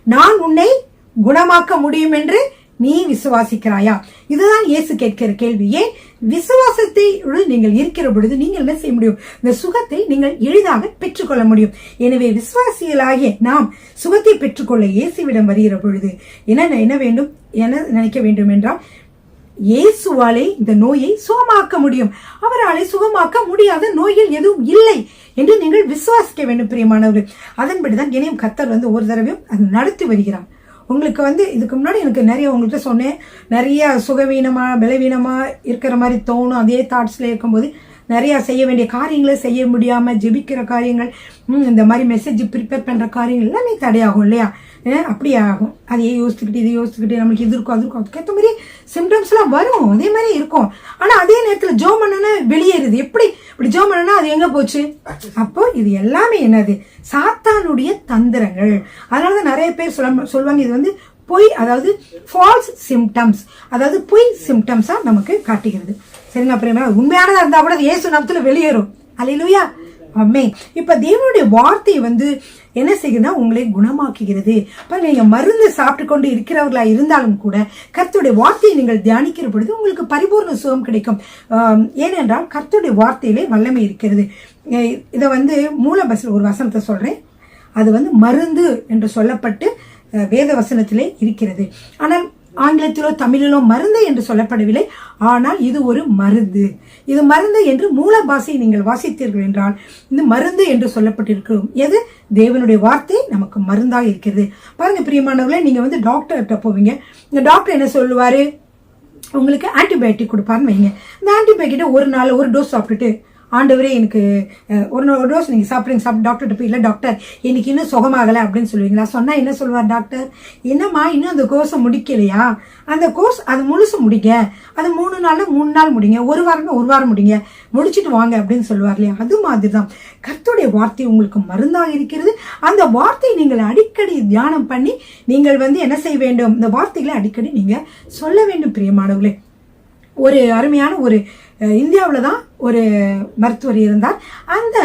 நான் உன்னை குணமாக்க முடியும் என்று நீ விசுவாசிக்கிறாயா? இதுதான் இயேசு கேட்கிற கேள்வி. ஏன், விசுவாசத்தை நீங்கள் இருக்கிற பொழுது நீங்கள் என்ன செய்ய முடியும், இந்த சுகத்தை நீங்கள் எளிதாக பெற்றுக்கொள்ள முடியும். எனவே விசுவாசிகளாகிய நாம் சுகத்தை பெற்றுக்கொள்ள இயேசுவிடம் வருகிற பொழுது என்ன வேண்டும், என்ன நினைக்க வேண்டும் என்றால், இயேசுவாலே இந்த நோயை சுகமாக்க முடியும், அவராலே சுகமாக்க முடியாத நோய்கள் எதுவும் இல்லை என்று நீங்கள் விசுவாசிக்க வேண்டும் பிரியமானவர்கள். அதன்படிதான் இனியும் கர்த்தர் ஒரு தடவையும் அது நடத்தி வருகிறார். உங்களுக்கு இதுக்கு முன்னாடி எனக்கு நிறைய உங்கள்கிட்ட சொன்னேன், நிறைய சுகவீனமா பலவீனமா இருக்கிற மாதிரி தோணும். அதே தாட்ஸ்ல இருக்கும்போது நிறைய செய்ய வேண்டிய காரியங்களை செய்ய முடியாம ஜெபிக்கிற காரியங்கள், இந்த மாதிரி மெசேஜ் ப்ரிப்பேர் பண்ற காரியங்கள் எல்லாமே தடையாகும் இல்லையா? அப்படி ஆகும். அதையே யோசிச்சுக்கிட்டு இதை யோசிச்சுக்கிட்டு நம்மளுக்கு இது இருக்கும் அது இருக்கும், அதுக்கேற்ற மாதிரி சிம்டம்ஸ் எல்லாம் வரும், அதே மாதிரி இருக்கும். ஆனா அதே நேரத்துல ஜோம் பண்ணனா வெளியேறுது. எப்படி இப்படி ஜோம் பண்ணனா அது எங்க போச்சு? அப்போ இது எல்லாமே என்னது, சாத்தானுடைய தந்திரங்கள். அதனாலதான் நிறைய பேர் சொல்லுவாங்க இது பொய், அதாவது ஃபால்ஸ் சிம்டம்ஸ், அதாவது பொய் சிம்டம்ஸா நமக்கு காட்டுகிறது. சரிங்க, அப்புறம் உண்மையானதா இருந்தா கூட இயேசு நாமத்துல வெளியேறும். அல்லேலூயா, ஆமென். இப்ப தேவனுடைய வார்த்தை என்ன செய்யுதுன்னா உங்களை குணமாக்குகிறது. நீங்க மருந்து சாப்பிட்டு கொண்டு இருக்கிறவர்களா இருந்தாலும் கூட கர்த்தருடைய வார்த்தையை நீங்கள் தியானிக்கிற பொழுது உங்களுக்கு பரிபூர்ண சுகம் கிடைக்கும். ஏனென்றால் கர்த்தருடைய வார்த்தையிலே வல்லமை இருக்கிறது. இதை மூல ஒரு வசனத்தை சொல்றேன். அது மருந்து என்று சொல்லப்பட்டு வேத வசனத்திலே இருக்கிறது. ஆனால் ஆங்கிலத்திலோ தமிழிலோ மருந்து என்று சொல்லப்படவில்லை. ஆனால் இது ஒரு மருந்து. இது மருந்து என்று மூல பாஷையை நீங்கள் வாசித்தீர்கள் என்றால் இந்த மருந்து என்று சொல்லப்பட்டிருக்கும். எது? தேவனுடைய வார்த்தை நமக்கு மருந்தாக இருக்கிறது. பாருங்க பிரியமானவர்களே, நீங்க டாக்டர்கிட்ட போவீங்க. இந்த டாக்டர் என்ன சொல்லுவாரு, உங்களுக்கு ஆன்டிபயோட்டிக் கொடுப்பாருன்னு வைங்க. இந்த ஆன்டிபயோட்டிக் ஒரு நாள் ஒரு டோஸ் சாப்பிட்டுட்டு, ஆண்டவரே எனக்கு ஒரு டோஸ் நீங்க சாப்பிடுங்க, டாக்டர்கிட்ட போய், இல்லை டாக்டர் எனக்கு இன்னும் சுகமாகலை அப்படின்னு சொல்லுவீங்களா? சொன்னா என்ன சொல்லுவார் டாக்டர், என்னம்மா இன்னும் அந்த கோர்ஸை முடிக்கலையா, அந்த கோர்ஸ் அது முழுசு முடிங்க, அது 3 நாள் முடிங்க, ஒரு வாரம் முடிங்க, முடிச்சுட்டு வாங்க அப்படின்னு சொல்லுவார் இல்லையா? அது மாதிரிதான் கர்த்தருடைய வார்த்தை உங்களுக்கு மருந்தாக இருக்கிறது. அந்த வார்த்தையை நீங்கள் அடிக்கடி தியானம் பண்ணி நீங்கள் என்ன செய்ய வேண்டும், இந்த வார்த்தைகளை அடிக்கடி நீங்க சொல்ல வேண்டும் பிரியமானவர்களே. ஒரு அருமையான இந்தியாவில் தான் ஒரு மருத்துவர் இருந்தார். அந்த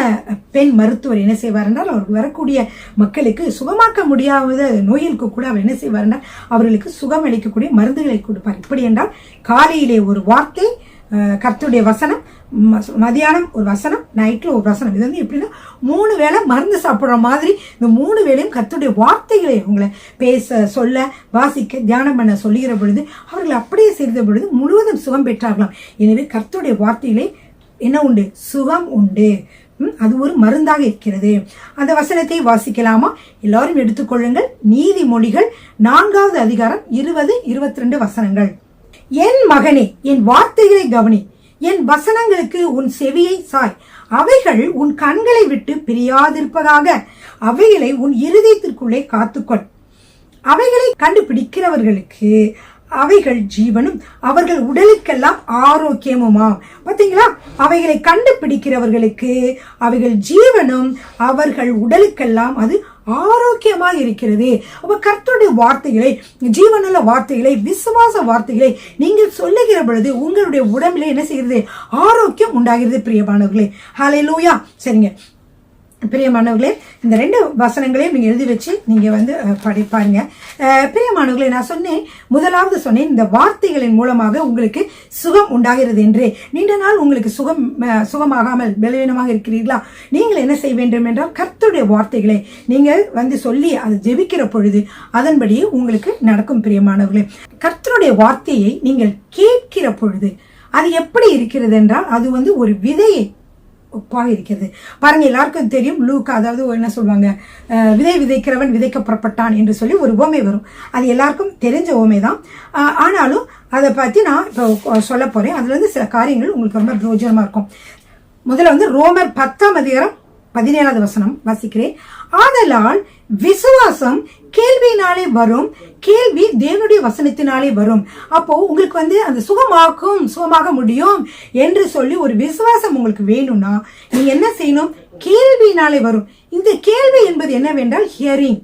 பெண் மருத்துவர் என்ன செய்வார் என்றால், அவருக்கு வரக்கூடிய மக்களுக்கு சுகமாக்க முடியாத நோய்களுக்கு கூட அவர் என்ன செய்வார் என்றால் அவர்களுக்கு சுகம் அளிக்கக்கூடிய மருந்துகளை கொடுப்பார். இப்படி என்றால் காலையிலே ஒரு வார்த்தை, கர்த்தருடைய வசனம், மதியானம் ஒரு வசனம், நைட்ல ஒரு வசனம். இது எப்படின்னா 3 வேளை மருந்து சாப்பிடுற மாதிரி இந்த 3 வேளையும் கர்த்தருடைய வார்த்தைகளை உங்களை பேச, சொல்ல, வாசிக்க, தியானம் பண்ண சொல்லுகிற பொழுது அவர்கள் அப்படியே செய்த பொழுது முழுவதும் சுகம் பெற்றார்களாம். எனவே கர்த்தருடைய வார்த்தையிலே என்ன உண்டு, சுகம் உண்டு. அது ஒரு மருந்தாக இருக்கிறது. அந்த வசனத்தை வாசிக்கலாமா? எல்லாரும் எடுத்துக்கொள்ளுங்கள். நீதிமொழிகள் 4வது அதிகாரம் 20-22 வசனங்கள். என் மகனே, என் வார்த்தைகளை கவனி, என் வசனங்களுக்கு உன் செவியை சாய், அவைகள் உன் கண்களை விட்டு பிரியாதிருப்பதாக, அவைகளை உன் இருதயத்திற்குள்ளே காத்துக்கொள். அவைகளை கண்டுபிடிக்கிறவர்களுக்கு அவைகள் ஜீவனும் அவர்கள் உடலுக்கெல்லாம் ஆரோக்கியமுமா. பாத்தீங்களா? அவைகளை கண்டுபிடிக்கிறவர்களுக்கு அவைகள் ஜீவனும் அவர்கள் உடலுக்கெல்லாம் அது ஆரோக்கியமாக இருக்கிறது. அப்ப கர்த்தருடைய வார்த்தைகளை, ஜீவனுள்ள வார்த்தைகளை, விசுவாச வார்த்தைகளை நீங்கள் சொல்லுகிற பொழுது உங்களுடைய உடம்பிலே என்ன செய்கிறது, ஆரோக்கியம் உண்டாகிறது பிரியமானவர்களே. ஹல்லேலூயா. சரிங்க, பிரியமானவர்களே, இந்த 2 வசனங்களையும் நீங்க எழுதி வச்சு நீங்க வந்து படிப்பாருங்க. பிரியமானவர்களே, நான் சொன்னேன், முதலாவது சொன்னேன், இந்த வார்த்தைகளின் மூலமாக உங்களுக்கு சுகம் உண்டாகிறது என்று. நீண்ட நாள் உங்களுக்கு சுகமாகாமல் பலவீனமாக இருக்கிறீர்களா? நீங்கள் என்ன செய்ய வேண்டும் என்றால், கர்த்தருடைய வார்த்தைகளை நீங்கள் வந்து சொல்லி அதை ஜெபிக்கிற பொழுது அதன்படி உங்களுக்கு நடக்கும். பிரியமானவர்களே, கர்த்தருடைய வார்த்தையை நீங்கள் கேட்கிற பொழுது அது எப்படி இருக்கிறது என்றால், அது வந்து ஒரு விதையை ஒப்பாக இருக்கிறது. பாருங்க, எல்லாருக்கும் தெரியும் லூக்கா, அதாவது என்ன சொல்லுவாங்க, விதை விதைக்கிறவன் விதைக்க புறப்பட்டான் என்று சொல்லி ஒரு உவமை வரும். அது எல்லாருக்கும் தெரிஞ்ச உவமை தான். ஆனாலும் அதை பற்றி நான் இப்போ சொல்ல போறேன். அதுல இருந்து சில காரியங்கள் உங்களுக்கு ரொம்ப பிரயோஜனமா இருக்கும். முதல்ல வந்து ரோமர் 10:17 வாசிக்கிறேன். ஆதலால் விசுவாசம் கேள்வியினாலே வரும், கேள்வி தேவனுடைய வசனத்தினாலே வரும். அப்போ உங்களுக்கு வந்து அந்த சுகமாக முடியும் என்று சொல்லி ஒரு விசுவாசம் உங்களுக்கு வேணும்னா நீங்க என்ன செய்யணும்? கேள்வியினாலே வரும். இந்த கேள்வி என்பது என்னவென்றால் ஹியரிங்,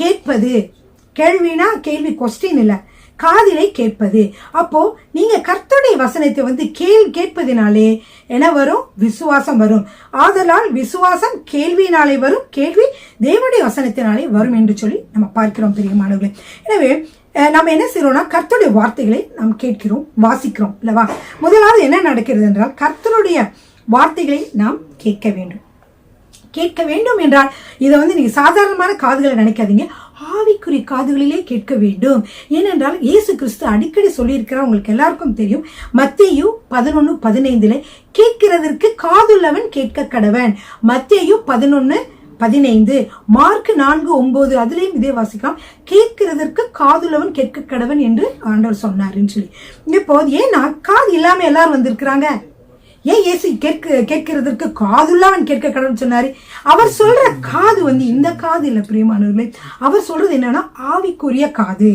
கேட்பது. கேள்வினா கேள்வி கொஸ்டின் இல்ல, காதிலை கேட்பது. அப்போ நீங்க கர்த்தருடைய வசனத்தை வந்து கேட்பதினாலே என்ன வரும்? விசுவாசம் வரும். ஆதலால் விசுவாசம் கேள்வியினாலே வரும், கேள்வி தேவனுடைய வசனத்தினாலே வரும் என்று சொல்லி நம்ம பார்க்கிறோம். பிரியமானவர்களே, எனவே நம்ம என்ன செய்யறோம்னா, கர்த்தருடைய வார்த்தைகளை நாம் கேட்கிறோம், வாசிக்கிறோம் இல்லவா? முதலாவது என்ன நடக்கிறது என்றால், கர்த்தருடைய வார்த்தைகளை நாம் கேட்க வேண்டும். கேட்க வேண்டும் என்றால் இதை வந்து நீங்க சாதாரணமான காதுகளை நினைக்காதீங்க, ஆவிக்குரிய காதுகளிலே கேட்க வேண்டும். ஏனென்றால் இயேசு கிறிஸ்து அடிக்கடி சொல்லியிருக்கிறார், உங்களுக்கு எல்லாருக்கும் தெரியும். மத்தேயு 11:15 கேட்கிறதற்கு காதுள்ளவன் கேட்க கடவன். மத்தேயு 11:15, மார்க் 4:9 அதுலயும் இதே வாசிக்கலாம். கேட்கிறதற்கு காதுள்ளவன் கேட்க கடவன் என்று ஆண்டவர் சொன்னாருன்னு சொல்லி. இப்போ ஏன்னா காது இல்லாம எல்லாரும் வந்திருக்கிறாங்க. ஏன் இயேசு கேட்கிறதற்கு காதுள்ளவன் கேட்க கடவுள் சொன்னாரு? அவர் சொல்ற காது வந்து இந்த காது இல்ல பிரியமானவர்களே. அவர் சொல்றது என்னன்னா ஆவிக்குரிய காது.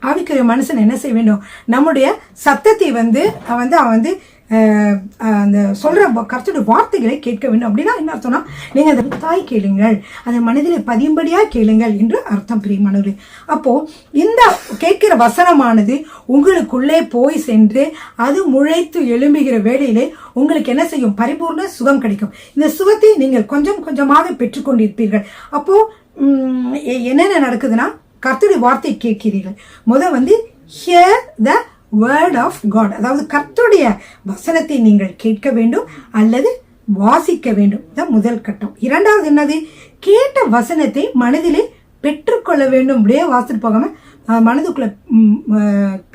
ஆவிக்குரிய மனுஷன் என்ன செய்ய வேண்டும்? நம்முடைய சத்தத்தை வந்து அவன் வந்து அந்த சொல்ற கர்த்தருடைய வார்த்தைகளை கேட்க வேண்டும். அப்படின்னா என்ன அர்த்தம்னா, நீங்க அதை தாய் கேளுங்கள், அதை மனதிலே பதியும்படியா கேளுங்கள் என்று அர்த்தம். பிரியமானவர்களே, அப்போ இந்த கேட்கிற வசனமானது உங்களுக்குள்ளே போய் சென்று அது முளைத்து எழும்புகிற வேளையிலே உங்களுக்கு என்ன செய்யும்? பரிபூர்ண சுகம் கிடைக்கும். இந்த சுகத்தை நீங்கள் கொஞ்சம் கொஞ்சமாக பெற்றுக்கொண்டிருப்பீர்கள். அப்போ என்னென்ன நடக்குதுன்னா, கர்த்தருடைய வார்த்தை கேட்கிறீர்கள். வந்து hear the word of God, அதாவது கர்த்தருடைய வசனத்தை நீங்கள் கேட்க வேண்டும் அல்லது வாசிக்க வேண்டும். இதான் முதல் கட்டம். இரண்டாவது என்னது? கேட்ட வசனத்தை மனதிலே பெற்றுக்கொள்ள வேண்டும். அப்படியே வாசிட்டு போகாம மனதுக்குள்ள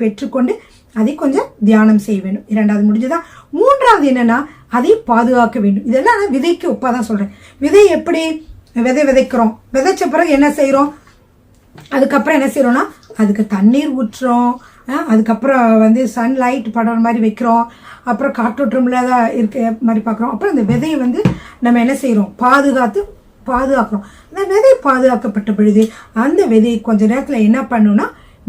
பெற்றுக்கொண்டு அதை கொஞ்சம் தியானம் செய்ய வேண்டும். இரண்டாவது முடிஞ்சதா? மூன்றாவது என்னன்னா, அதை பாதுகாக்க வேண்டும். இதெல்லாம் நான் விதைக்கு ஒப்பாதான் சொல்றேன். விதை எப்படி விதைக்கிறோம், விதைச்ச பிறகு என்ன செய்யறோம்? அதுக்கப்புறம் என்ன செய்யறோம்னா, அதுக்கு தண்ணீர் ஊற்றுறோம், அதுக்கப்புறம் வந்து சன்லைட் படுற மாதிரி வைக்கிறோம், அப்புறம் காற்றோட்டம்ல இருக்க மாதிரி பார்க்குறோம். அப்புறம் அந்த விதையை வந்து நம்ம என்ன செய்யறோம்? பாதுகாக்கிறோம். அந்த விதை பாதுகாக்கப்பட்ட பொழுது அந்த விதை கொஞ்ச நேரத்தில் என்ன பண்ணுன்னா,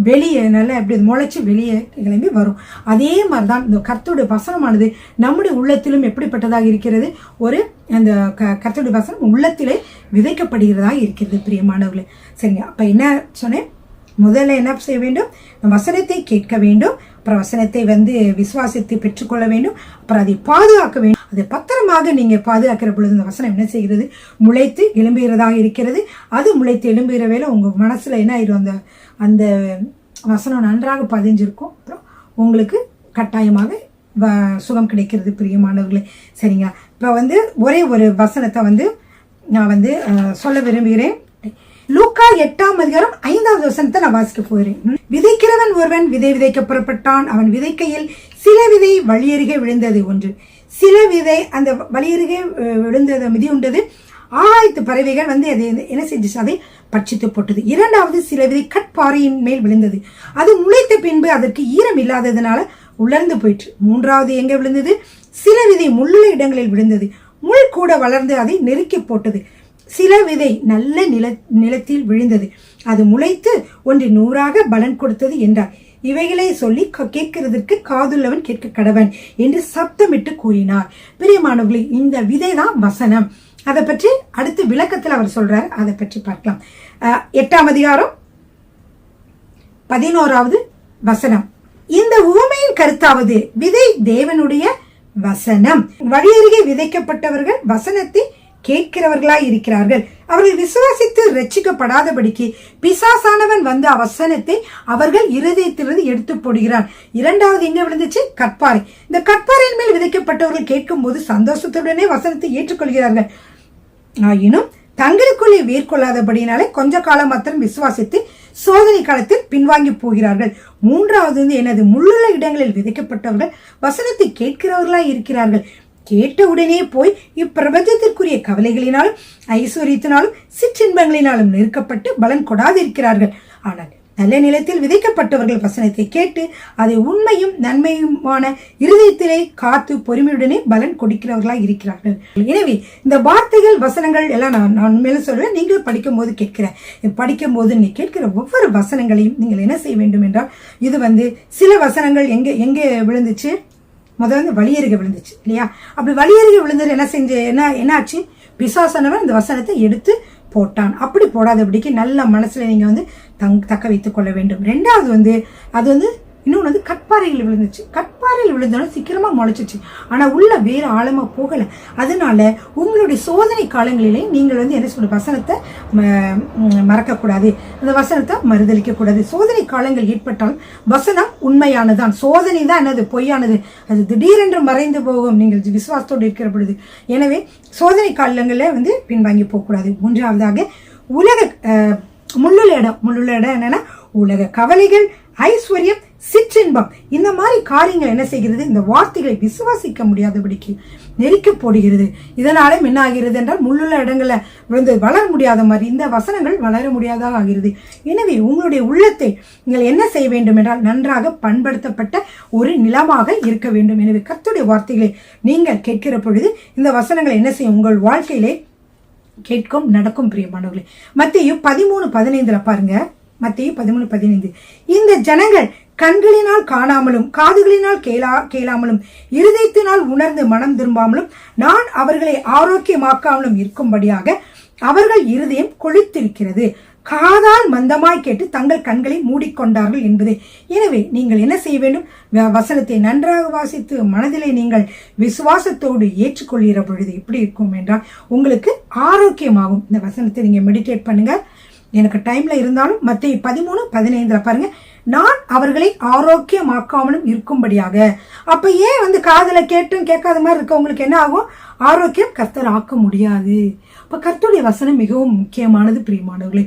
வெளியே நல்லா எப்படி முளைச்சி வெளியே கிளம்பி வரும். அதே மாதிரிதான் இந்த கர்த்தருடைய வசனமானது நம்முடைய உள்ளத்திலும் எப்படிப்பட்டதாக இருக்கிறது? ஒரு அந்த கர்த்தருடைய வசனம் உள்ளத்திலே விதைக்கப்படுகிறதாக இருக்கிறது. பிரியமானவர்களே, சரிங்க. அப்ப என்ன சொன்னேன்? முதல்ல என்ன செய்ய வேண்டும்? வசனத்தை கேட்க வேண்டும், அப்புறம் வசனத்தை வந்து விசுவாசித்து பெற்றுக்கொள்ள வேண்டும், அப்புறம் அதை பாதுகாக்க வேண்டும். அதை பத்திரமாக நீங்க பாதுகாக்கிற பொழுது இந்த வசனம் என்ன செய்கிறது? முளைத்து எழும்புகிறதாக இருக்கிறது. அது முளைத்து எழும்புகிற வேலை உங்க மனசுல என்ன ஆயிடும்? அந்த வசனம் நன்றாக பதிஞ்சிருக்கும். அப்புறம் உங்களுக்கு கட்டாயமாக சுகம் கிடைக்கிறது. பிரியமானவர்களே, சரிங்களா? இப்போ வந்து ஒரே ஒரு வசனத்தை வந்து நான் வந்து சொல்ல விரும்புகிறேன். லூக்கா 8:5 நான் வாசிக்க போகிறேன். விதைக்கிறவன் ஒருவன் விதைக்க புறப்பட்டான். அவன் விதைக்கையில் சில விதை வழியருகே விழுந்தது. ஒன்று சில விதை அந்த வழியருகே விழுந்தது, மிதி உண்டது. ஆகாயத்து பறவைகள் வந்து அதை என்ன செஞ்சிச்சு? அதை பட்சித்து போட்டது. இரண்டாவது சில விதை கட்பாறையின் மேல் விழுந்தது. அது முளைத்த பின்பு அதற்கு ஈரம் இல்லாததுனால உலர்ந்து போயிற்று. மூன்றாவது எங்க விழுந்தது? சில விதை முள்ளுள்ள இடங்களில் விழுந்தது. முள் கூட வளர்ந்து அதை நெருக்கி போட்டது. சில விதை நல்ல நிலத்தில் விழுந்தது. அது முளைத்து 100 பலன் கொடுத்தது என்றார். இவைகளை சொல்லி கேட்கிறதற்கு காதுள்ளவன் கேட்க கடவன் என்று சப்தமிட்டு கூறினார். பிரியமானவர்களே, இந்த விதை தான் வசனம். அதை பற்றி அடுத்து விளக்கத்தில் அவர் சொல்றார். அதை பற்றி பார்க்கலாம். 8:11 இந்த உவமையின் கருத்தாவது விதை தேவனுடைய வசனம். வழியருகே விதைக்கப்பட்டவர்கள் வசனத்தை கேட்கிறவர்களாய் இருக்கிறார்கள். அவர்கள் விசுவாசித்து ரட்சிக்கப்படாதபடிக்கு பிசாசானவன் வந்து வசனத்தை அவர்கள் இருதயத்திலிருந்து எடுத்து போடுகிறான். இரண்டாவது எங்க விழுந்துச்சு? கற்பாறை. இந்த கற்பாறையின் மேல் விதைக்கப்பட்டவர்கள் கேட்கும் போது சந்தோஷத்துடனே வசனத்தை ஏற்றுக்கொள்கிறார்கள். ஆயினும் தங்களுக்குள்ளே வேர்கொள்ளாதபடினாலே கொஞ்ச காலம் மாத்திரம் விசுவாசித்து சோதனை காலத்தில் பின்வாங்கி போகிறார்கள். மூன்றாவது என்னது? முள்ளுள்ள இடங்களில் விதைக்கப்பட்டவர்கள் வசனத்தை கேட்கிறவர்களாய் இருக்கிறார்கள். கேட்ட உடனே போய் இப்பிரபஞ்சத்திற்குரிய கவலைகளினாலும் ஐஸ்வர்யத்தினாலும் சிற்றின்பங்களினாலும் நெருக்கப்பட்டு பலன் கொடாதிருக்கிறார்கள். ஆனால் நல்ல நிலத்தில் விதைக்கப்பட்டவர்கள் வசனத்தை கேட்டு அதை உண்மையும் நன்மையுமான இருதயத்திலே காத்து பொறுமையுடனே பலன் கொடுக்கிறவர்களாய் இருக்கிறார்கள். எனவே இந்த வார்த்தைகள் வசனங்கள் எல்லாம் நான் மேலும் சொல்றேன். நீங்கள் படிக்கும் போது கேட்கிறேன், படிக்கும் போது நீ கேட்கிற ஒவ்வொரு வசனங்களையும் நீங்கள் என்ன செய்ய வேண்டும் என்றால், இது சில வசனங்கள் எங்க விழுந்துச்சு? முதல்ல வழியருக விழுந்துச்சு இல்லையா? அப்படி வழியருக விழுந்தது என்ன ஆச்சு? பிசாசானவன் இந்த வசனத்தை எடுத்து போட்டான். அப்படி போடாதபடிக்கு நல்ல மனசுல நீங்க தக்க வைத்துக் கொள்ள வேண்டும். ரெண்டாவது அது இன்னொன்று கற்பாறையில் விழுந்துச்சு. கற்பாறையில் விழுந்தாலும் சீக்கிரமா முளைச்சிச்சு, ஆனா உள்ள வேற ஆழமா போகல. அதனால உங்களுடைய சோதனை காலங்களிலே நீங்கள் என்ன சொல்ற, வசனத்தை மறக்கக்கூடாது, அந்த வசனத்தை மறுதளிக்க கூடாது. சோதனை காலங்கள் ஏற்பட்டாலும் வசனம் உண்மையானதான். சோதனை தான் என்னது? பொய்யானது. அது திடீரென்று மறைந்து போகும் நீங்கள் விசுவாசத்தோடு இருக்கிற பொழுது. எனவே சோதனை காலங்களில் பின்வாங்கி போகக்கூடாது. மூன்றாவதாக முள்ளுள்ள இடம் என்னன்னா உலக கவலைகள், ஐஸ்வர்யம், சிற்றின்பம், இந்த மாதிரி காரியங்கள் என்ன செய்கிறது? இந்த வார்த்தைகளை விசுவாசிக்க முடியாதபடிக்கு நெருக்கி போடுகிறது. இதனால என்ன ஆகிறது என்றால், முள்ளுள்ள இடங்கள்ல வளர முடியாத மாதிரி இந்த வசனங்கள் வளர முடியாதாக ஆகிறது. எனவே உங்களுடைய உள்ளத்தை நீங்கள் என்ன செய்ய வேண்டும் என்றால், நன்றாக பண்படுத்தப்பட்ட ஒரு நிலமாக இருக்க வேண்டும். எனவே கர்த்தருடைய வார்த்தைகளை நீங்கள் கேட்கிற பொழுது இந்த வசனங்களை என்ன செய்யும்? உங்கள் வாழ்க்கையிலே கேட்கும், நடக்கும். பிரியமானவர்களே, மத்தேயு 13:15 பாருங்க. மத்தேயு 13:15, இந்த ஜனங்கள் கண்களினால் காணாமலும் காதுகளினால் கேளாமலும் இருதயத்தினால் உணர்ந்து மனம் திரும்பாமலும் நான் அவர்களை ஆரோக்கியமாக்காமலும் இருக்கும்படியாக அவர்கள் இருதயம் கொளித்திருக்கிறது, காதால் மந்தமாய் கேட்டு தங்கள் கண்களை மூடிக்கொண்டார்கள் என்பது. எனவே நீங்கள் என்ன செய்ய வேண்டும்? வசனத்தை நன்றாக வாசித்து மனதிலே நீங்கள் விசுவாசத்தோடு ஏற்றுக்கொள்கிற பொழுது எப்படி இருக்கும் என்றால், உங்களுக்கு ஆரோக்கியமாகும். இந்த வசனத்தை நீங்க மெடிடேட் பண்ணுங்க. எனக்கு டைம்ல இருந்தாலும் மத்தேயு 13:15 பாருங்க, நான் அவர்களை ஆரோக்கியமாக்காமலும் இருக்கும்படியாக. அப்ப ஏன் காதுல கேட்டும் கேட்காத மாதிரி இருக்க உங்களுக்கு என்ன ஆகும்? ஆரோக்கியம் கர்த்தர் ஆக்க முடியாது. அப்ப கர்த்தருடைய வசனம் மிகவும் முக்கியமானது. பிரியமானவர்களே,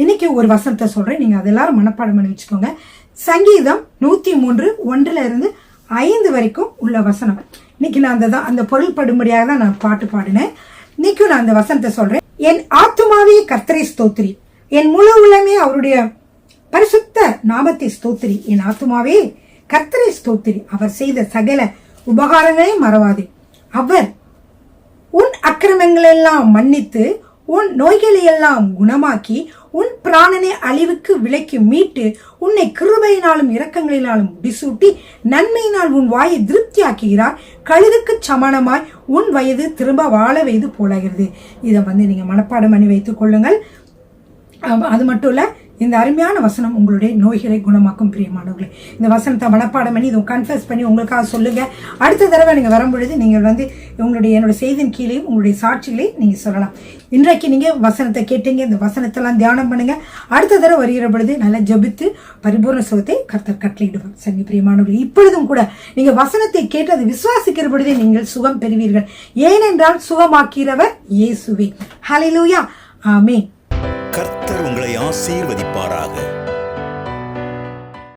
இன்னைக்கு ஒரு வசனத்தை சொல்றேன், நீங்க அதெல்லாரும் மனப்பாடம் பண்ணி வச்சுக்கோங்க. சங்கீதம் 103:1 வரைக்கும் உள்ள வசனம். இன்னைக்கு நான் அந்த பொருள் படும்படியாக தான் நான் பாட்டு பாடினேன். இன்னைக்கும் நான் அந்த வசனத்தை சொல்றேன். என் ஆத்துமாவே கர்த்தரை ஸ்தோத்திரி, என் முழு உள்ளமே அவருடைய பரிசுத்த நாமத்தை ஸ்தோத்திரி. என் ஆத்துமாவே கர்த்தரை ஸ்தோத்திரி, அவர் செய்த சகல உபகாரங்களையும் மறவாதே. அவர் உன் அக்கிரமங்களை எல்லாம் மன்னித்து உன் நோய்களை எல்லாம் குணமாக்கி உன் பிராணனை அழிவுக்கு விலைக்கு மீட்டு உன்னை கிருபையினாலும் இரக்கங்களினாலும் முடிசூட்டி நன்மையினால் உன் வாயை திருப்தி ஆக்குகிறார். கழுதுக்கு சமானமாய் உன் வயது திரும்ப வாழ வைத்து போலாகிறது. இதை நீங்க மனப்பாடம் பண்ணி வைத்துக் கொள்ளுங்கள். அது மட்டும் இல்ல, இந்த அருமையான வசனம் உங்களுடைய நோய்களை குணமாக்கும். பிரியமானவர்களே, இந்த வசனத்தை மனப்பாடம் பண்ணி இதை கன்ஃபர்ஸ் பண்ணி உங்களுக்காக சொல்லுங்க. அடுத்த தடவை நீங்க வரும்பொழுது நீங்கள் என்னோட செய்தியின் கீழே உங்களுடைய சாட்சிகளை நீங்க சொல்லலாம். இன்றைக்கு நீங்க வசனத்தை கேட்டீங்க, இந்த வசனத்தெல்லாம் தியானம் பண்ணுங்க. அடுத்த தடவை வருகிற பொழுது நல்லா ஜபித்து பரிபூர்ண சுகத்தை கர்த்தர் கட்டளையிடுவார். சரி பிரியமானவர்களே, இப்பொழுதும் கூட நீங்க வசனத்தை கேட்டு அதை விசுவாசிக்கிற பொழுதே நீங்கள் சுகம் பெறுவீர்கள். ஏனென்றால் சுகமாக்கிறவர் இயேசுவே. ஹல்லேலூயா, ஆமென். கர்த்தர் உங்களை ஆசீர்வதிப்பாராக.